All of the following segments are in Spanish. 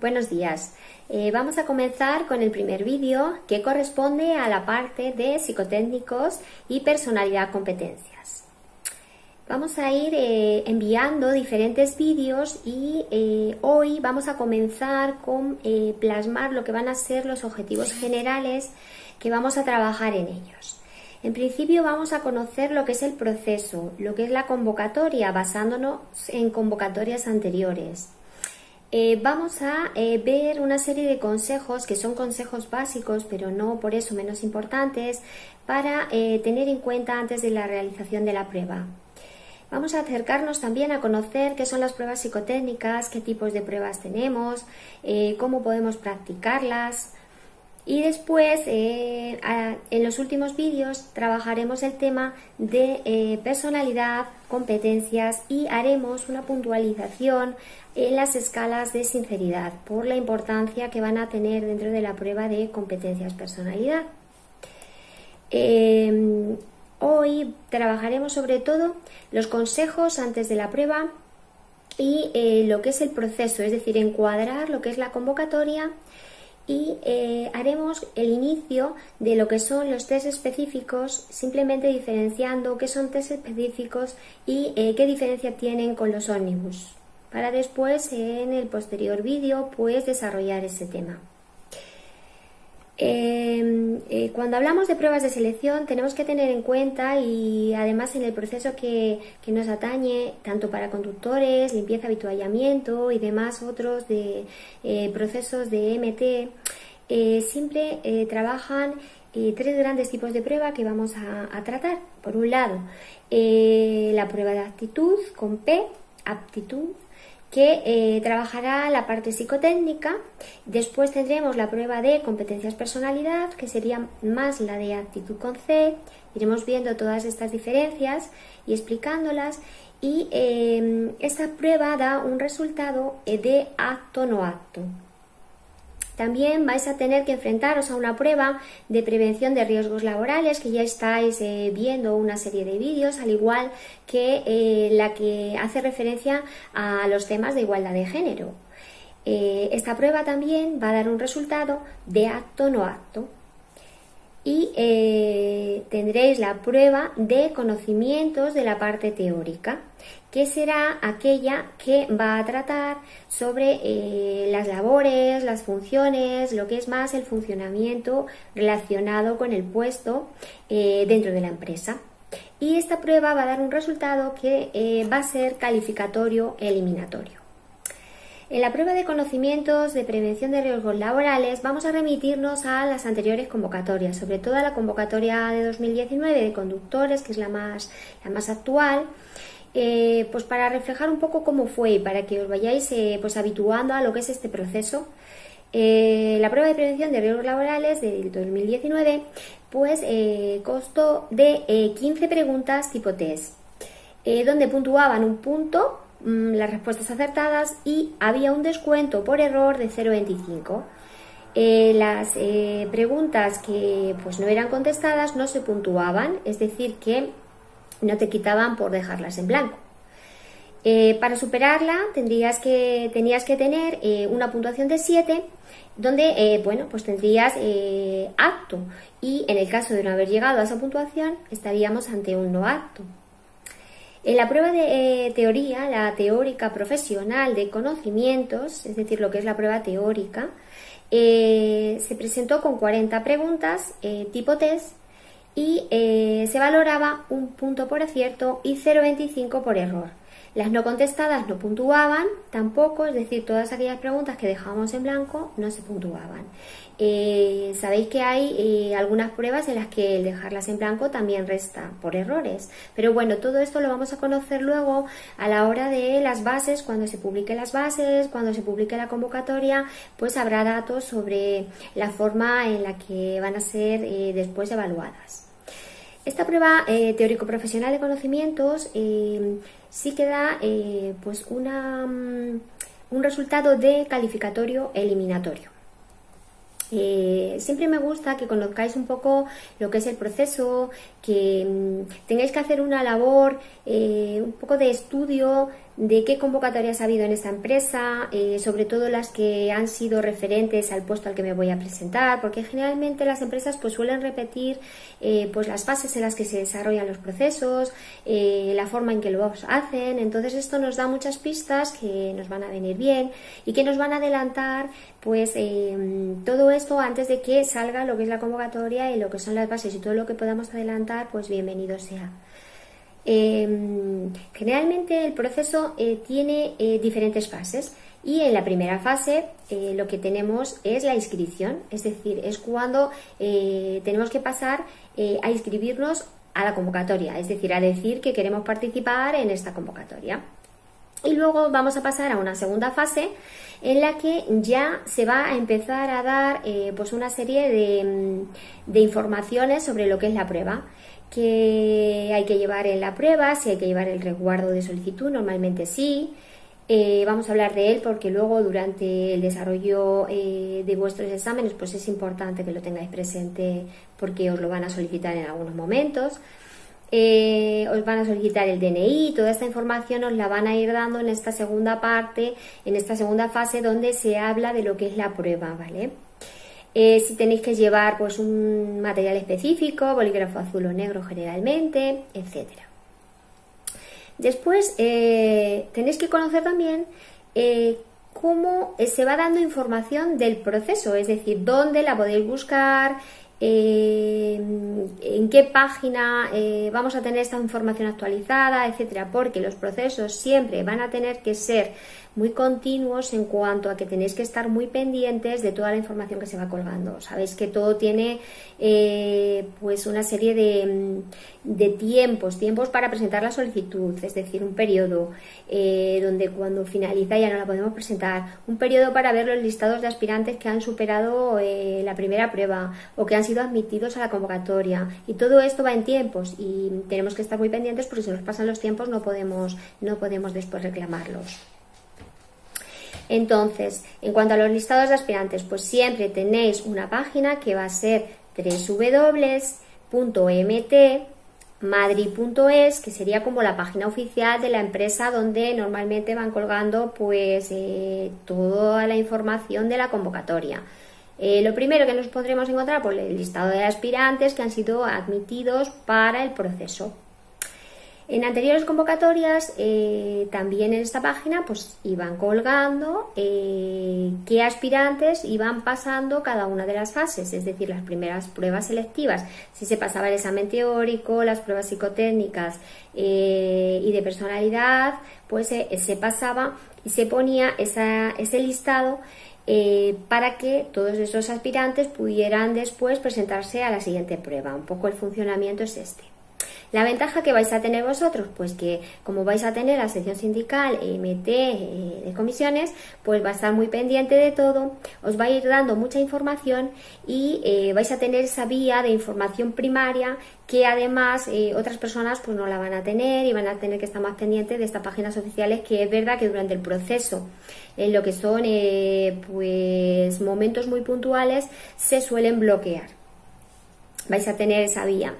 Buenos días. Vamos a comenzar con el primer vídeo que corresponde a la parte de psicotécnicos y personalidad competencias. Vamos a ir enviando diferentes vídeos y hoy vamos a comenzar con plasmar lo que van a ser los objetivos generales que vamos a trabajar en ellos. En principio vamos a conocer lo que es el proceso, lo que es la convocatoria, basándonos en convocatorias anteriores. Vamos a ver una serie de consejos que son consejos básicos, pero no por eso menos importantes, para tener en cuenta antes de la realización de la prueba. Vamos a acercarnos también a conocer qué son las pruebas psicotécnicas, qué tipos de pruebas tenemos, cómo podemos practicarlas. Y después, en los últimos vídeos, trabajaremos el tema de personalidad, competencias y haremos una puntualización en las escalas de sinceridad por la importancia que van a tener dentro de la prueba de competencias-personalidad. Hoy trabajaremos sobre todo los consejos antes de la prueba y lo que es el proceso, es decir, encuadrar lo que es la convocatoria. Y haremos el inicio de lo que son los test específicos, simplemente diferenciando qué son test específicos y qué diferencia tienen con los ómnibus, para después en el posterior vídeo pues desarrollar ese tema. Cuando hablamos de pruebas de selección tenemos que tener en cuenta, y además en el proceso que nos atañe, tanto para conductores, limpieza, avituallamiento y demás otros de procesos de MT, siempre trabajan tres grandes tipos de prueba que vamos a tratar. Por un lado, la prueba de actitud con P, aptitud, que trabajará la parte psicotécnica. Después tendremos la prueba de competencias-personalidad, que sería más la de actitud con C. Iremos viendo todas estas diferencias y explicándolas, y esta prueba da un resultado de acto-no acto. También vais a tener que enfrentaros a una prueba de prevención de riesgos laborales, que ya estáis viendo una serie de vídeos, al igual que la que hace referencia a los temas de igualdad de género. Esta prueba también va a dar un resultado de acto-no acto. Y tendréis la prueba de conocimientos de la parte teórica, que será aquella que va a tratar sobre las labores, las funciones, lo que es más el funcionamiento relacionado con el puesto dentro de la empresa. Y esta prueba va a dar un resultado que va a ser calificatorio eliminatorio. En la prueba de conocimientos de prevención de riesgos laborales vamos a remitirnos a las anteriores convocatorias, sobre todo a la convocatoria de 2019 de conductores, que es la más actual, pues para reflejar un poco cómo fue y para que os vayáis pues habituando a lo que es este proceso. La prueba de prevención de riesgos laborales del 2019 pues constó de 15 preguntas tipo test, donde puntuaban un punto las respuestas acertadas y había un descuento por error de 0,25. Las preguntas que pues no eran contestadas no se puntuaban, es decir, que no te quitaban por dejarlas en blanco. Para superarla tenías que tener una puntuación de 7, donde bueno, pues tendrías apto, y en el caso de no haber llegado a esa puntuación estaríamos ante un no apto. En la prueba de teoría, la teórica profesional de conocimientos, es decir, lo que es la prueba teórica, se presentó con 40 preguntas tipo test y se valoraba un punto por acierto y 0,25 por error. Las no contestadas no puntuaban tampoco, es decir, todas aquellas preguntas que dejábamos en blanco no se puntuaban. Sabéis que hay algunas pruebas en las que el dejarlas en blanco también resta por errores, pero bueno, todo esto lo vamos a conocer luego a la hora de las bases. Cuando se publiquen las bases, cuando se publique la convocatoria, pues habrá datos sobre la forma en la que van a ser después evaluadas. Esta prueba teórico-profesional de conocimientos sí que da pues un resultado de calificatorio eliminatorio. Siempre me gusta que conozcáis un poco lo que es el proceso, que tengáis que hacer una labor, un poco de estudio de qué convocatorias ha habido en esta empresa, sobre todo las que han sido referentes al puesto al que me voy a presentar, porque generalmente las empresas pues suelen repetir pues las fases en las que se desarrollan los procesos, la forma en que lo hacen. Entonces esto nos da muchas pistas que nos van a venir bien y que nos van a adelantar pues todo esto antes de que salga lo que es la convocatoria y lo que son las bases, y todo lo que podamos adelantar pues bienvenido sea. Generalmente el proceso tiene diferentes fases, y en la primera fase lo que tenemos es la inscripción, es decir, es cuando tenemos que pasar a inscribirnos a la convocatoria, es decir, a decir que queremos participar en esta convocatoria. Y luego vamos a pasar a una segunda fase en la que ya se va a empezar a dar pues una serie de informaciones sobre lo que es la prueba, que hay que llevar en la prueba, si hay que llevar el resguardo de solicitud, normalmente sí. Vamos a hablar de él porque luego durante el desarrollo de vuestros exámenes pues es importante que lo tengáis presente, porque os lo van a solicitar en algunos momentos. Os van a solicitar el DNI, toda esta información os la van a ir dando en esta segunda parte, en esta segunda fase donde se habla de lo que es la prueba, ¿vale? Si tenéis que llevar pues un material específico, bolígrafo azul o negro generalmente, etcétera. Después tenéis que conocer también cómo se va dando información del proceso, es decir, dónde la podéis buscar, en qué página vamos a tener esta información actualizada, etcétera, porque los procesos siempre van a tener que ser muy continuos en cuanto a que tenéis que estar muy pendientes de toda la información que se va colgando. Sabéis que todo tiene pues una serie de tiempos para presentar la solicitud, es decir, un periodo donde cuando finaliza ya no la podemos presentar, un periodo para ver los listados de aspirantes que han superado la primera prueba o que han sido admitidos a la convocatoria, y todo esto va en tiempos y tenemos que estar muy pendientes porque si nos pasan los tiempos no podemos después reclamarlos. Entonces, en cuanto a los listados de aspirantes, pues siempre tenéis una página que va a ser www.mtmadrid.es, que sería como la página oficial de la empresa donde normalmente van colgando pues toda la información de la convocatoria. Lo primero que nos podremos encontrar, pues el listado de aspirantes que han sido admitidos para el proceso. En anteriores convocatorias, también en esta página, pues iban colgando qué aspirantes iban pasando cada una de las fases, es decir, las primeras pruebas selectivas, si se pasaba el examen teórico, las pruebas psicotécnicas y de personalidad, pues se pasaba y se ponía ese listado para que todos esos aspirantes pudieran después presentarse a la siguiente prueba. Un poco el funcionamiento es este. La ventaja que vais a tener vosotros, pues que como vais a tener la sección sindical MT de comisiones, pues va a estar muy pendiente de todo, os va a ir dando mucha información y vais a tener esa vía de información primaria que además otras personas pues no la van a tener y van a tener que estar más pendientes de estas páginas oficiales, que es verdad que durante el proceso, en lo que son pues momentos muy puntuales, se suelen bloquear. Vais a tener esa vía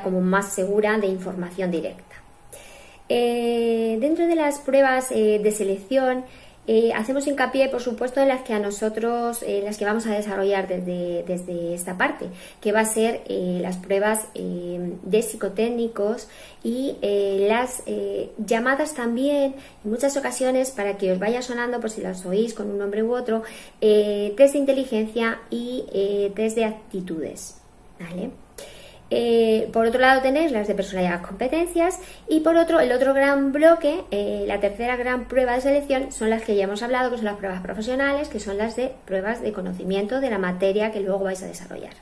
como más segura de información directa. Dentro de las pruebas de selección hacemos hincapié, por supuesto, en las que a nosotros, las que vamos a desarrollar desde esta parte, que va a ser las pruebas de psicotécnicos y las llamadas también, en muchas ocasiones, para que os vaya sonando, por si las oís con un nombre u otro, test de inteligencia y test de actitudes, ¿vale? Por otro lado tenéis las de personalidad y competencias, y por otro, el otro gran bloque, la tercera gran prueba de selección, son las que ya hemos hablado, que son las pruebas profesionales, que son las de pruebas de conocimiento de la materia que luego vais a desarrollar.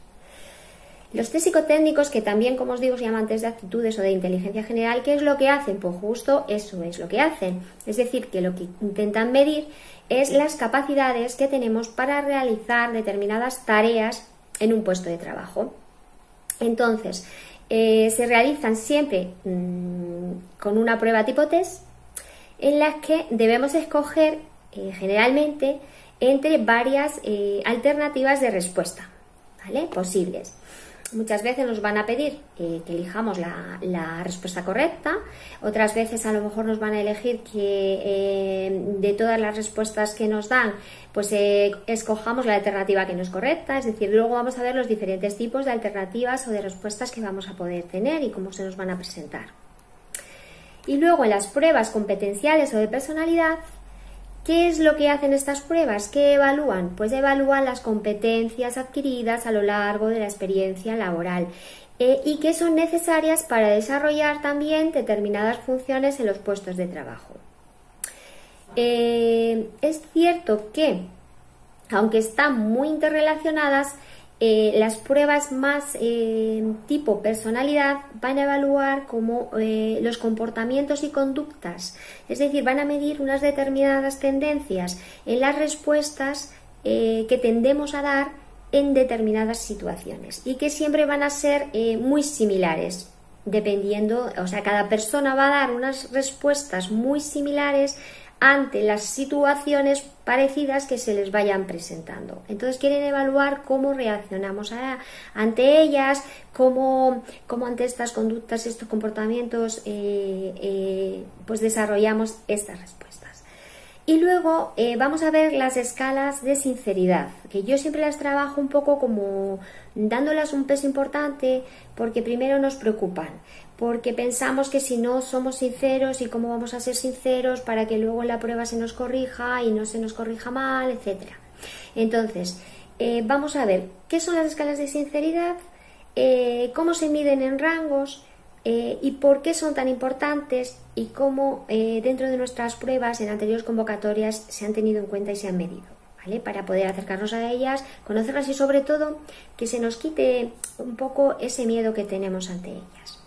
Los test psicotécnicos, que también, como os digo, se llaman test de actitudes o de inteligencia general, ¿qué es lo que hacen? Pues justo eso es lo que hacen, es decir, que lo que intentan medir es las capacidades que tenemos para realizar determinadas tareas en un puesto de trabajo. Entonces, se realizan siempre con una prueba tipo test, en las que debemos escoger generalmente entre varias alternativas de respuesta, ¿vale? Posibles. muchas veces nos van a pedir que elijamos la respuesta correcta, otras veces a lo mejor nos van a elegir que de todas las respuestas que nos dan, pues escojamos la alternativa que no es correcta, es decir, luego vamos a ver los diferentes tipos de alternativas o de respuestas que vamos a poder tener y cómo se nos van a presentar. Y luego en las pruebas competenciales o de personalidad, ¿qué es lo que hacen estas pruebas? ¿Qué evalúan? Pues evalúan las competencias adquiridas a lo largo de la experiencia laboral y que son necesarias para desarrollar también determinadas funciones en los puestos de trabajo. Es cierto que, aunque están muy interrelacionadas, las pruebas más tipo personalidad van a evaluar como los comportamientos y conductas, es decir, van a medir unas determinadas tendencias en las respuestas que tendemos a dar en determinadas situaciones y que siempre van a ser muy similares, dependiendo, o sea, cada persona va a dar unas respuestas muy similares ante las situaciones parecidas que se les vayan presentando. Entonces quieren evaluar cómo reaccionamos ante ellas, cómo ante estas conductas, estos comportamientos, pues desarrollamos estas respuestas. Y luego vamos a ver las escalas de sinceridad, que yo siempre las trabajo un poco como dándolas un peso importante porque primero nos preocupan, porque pensamos que si no somos sinceros y cómo vamos a ser sinceros para que luego en la prueba se nos corrija y no se nos corrija mal, etc. Entonces, vamos a ver qué son las escalas de sinceridad, cómo se miden en rangos y por qué son tan importantes y cómo dentro de nuestras pruebas en anteriores convocatorias se han tenido en cuenta y se han medido, ¿vale? Para poder acercarnos a ellas, conocerlas y sobre todo que se nos quite un poco ese miedo que tenemos ante ellas.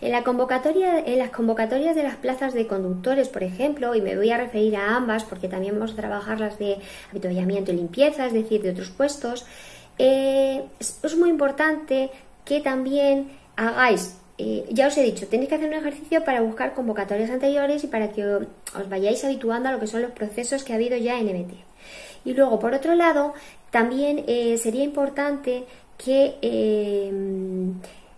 En las convocatorias de las plazas de conductores, por ejemplo, y me voy a referir a ambas porque también vamos a trabajar las de avituallamiento y limpieza, es decir, de otros puestos, es muy importante que también hagáis, ya os he dicho, tenéis que hacer un ejercicio para buscar convocatorias anteriores y para que os vayáis habituando a lo que son los procesos que ha habido ya en MT. Y luego, por otro lado, también sería importante que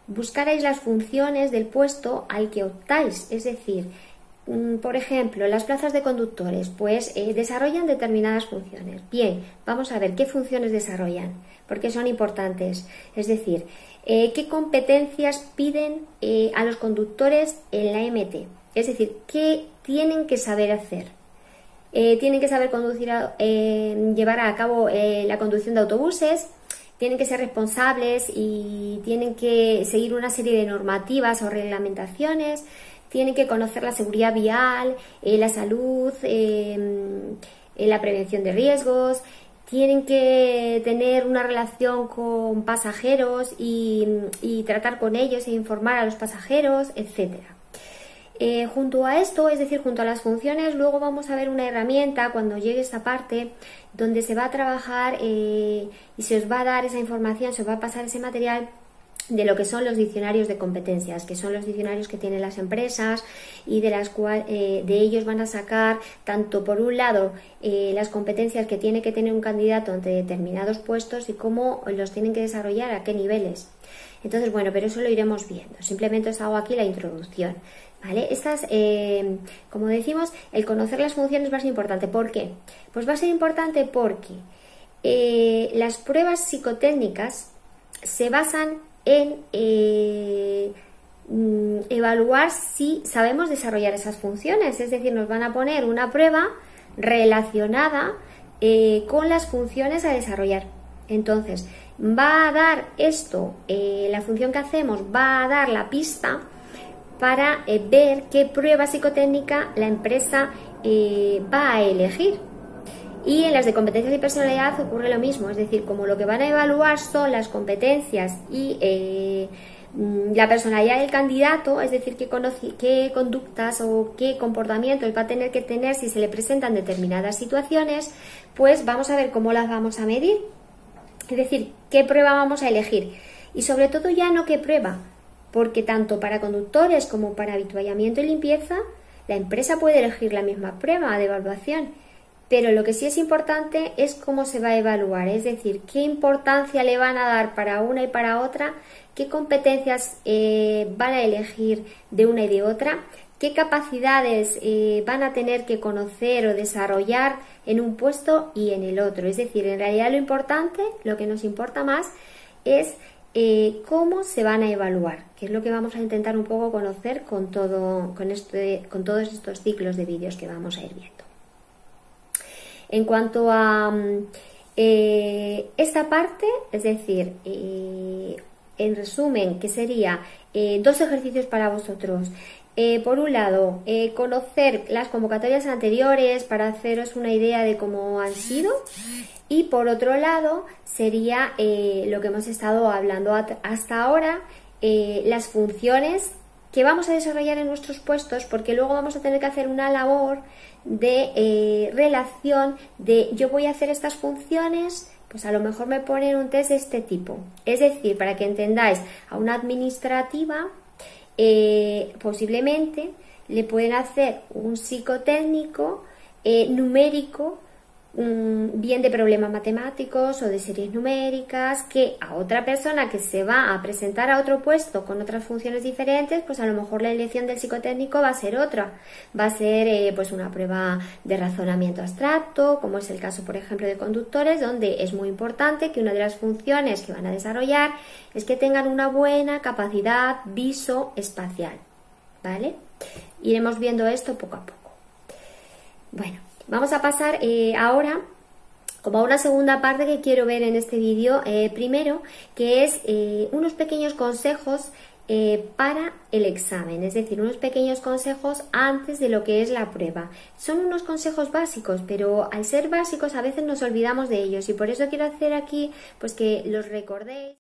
buscarais las funciones del puesto al que optáis, es decir, por ejemplo, las plazas de conductores, pues desarrollan determinadas funciones. Bien, vamos a ver qué funciones desarrollan, porque son importantes, es decir, qué competencias piden a los conductores en la MT, es decir, qué tienen que saber hacer. Tienen que saber conducir, llevar a cabo la conducción de autobuses, tienen que ser responsables y tienen que seguir una serie de normativas o reglamentaciones, tienen que conocer la seguridad vial, la salud, la prevención de riesgos, tienen que tener una relación con pasajeros y tratar con ellos e informar a los pasajeros, etcétera. Junto a esto, es decir, junto a las funciones, luego vamos a ver una herramienta cuando llegue esta parte donde se va a trabajar y se os va a dar esa información, se os va a pasar ese material de lo que son los diccionarios de competencias, que son los diccionarios que tienen las empresas y de ellos van a sacar tanto por un lado las competencias que tiene que tener un candidato ante determinados puestos y cómo los tienen que desarrollar, a qué niveles. Entonces, bueno, pero eso lo iremos viendo. Simplemente os hago aquí la introducción. ¿Vale? Estas, como decimos, el conocer las funciones va a ser importante. ¿Por qué? Pues va a ser importante porque las pruebas psicotécnicas se basan en evaluar si sabemos desarrollar esas funciones. Es decir, nos van a poner una prueba relacionada con las funciones a desarrollar. Entonces, va a dar esto, la función que hacemos va a dar la pista para ver qué prueba psicotécnica la empresa va a elegir. Y en las de competencias y personalidad ocurre lo mismo, es decir, como lo que van a evaluar son las competencias y la personalidad del candidato, es decir, qué conductas o qué comportamientos va a tener que tener si se le presentan determinadas situaciones, pues vamos a ver cómo las vamos a medir, es decir, qué prueba vamos a elegir. Y sobre todo ya no qué prueba, porque tanto para conductores como para avituallamiento y limpieza, la empresa puede elegir la misma prueba de evaluación. pero lo que sí es importante es cómo se va a evaluar, es decir, qué importancia le van a dar para una y para otra, qué competencias van a elegir de una y de otra, qué capacidades van a tener que conocer o desarrollar en un puesto y en el otro. Es decir, en realidad lo importante, lo que nos importa más es cómo se van a evaluar, que es lo que vamos a intentar un poco conocer con todos estos ciclos de vídeos que vamos a ir viendo. En cuanto a esta parte, es decir, en resumen, que sería 2 ejercicios para vosotros. Por un lado, conocer las convocatorias anteriores para haceros una idea de cómo han sido, y por otro lado sería lo que hemos estado hablando hasta ahora, las funciones que vamos a desarrollar en nuestros puestos, porque luego vamos a tener que hacer una labor de relación de yo voy a hacer estas funciones, pues a lo mejor me ponen un test de este tipo. Es decir, para que entendáis, a una administrativa posiblemente le pueden hacer un psicotécnico numérico, bien de problemas matemáticos o de series numéricas, que a otra persona que se va a presentar a otro puesto con otras funciones diferentes, pues a lo mejor la elección del psicotécnico va a ser otra, va a ser pues una prueba de razonamiento abstracto, como es el caso por ejemplo de conductores, donde es muy importante que una de las funciones que van a desarrollar es que tengan una buena capacidad visoespacial, ¿vale? Iremos viendo esto poco a poco. Bueno, vamos a pasar ahora como a una segunda parte que quiero ver en este vídeo, primero, que es unos pequeños consejos para el examen, es decir, unos pequeños consejos antes de lo que es la prueba. Son unos consejos básicos, pero al ser básicos a veces nos olvidamos de ellos, y por eso quiero hacer aquí pues que los recordéis.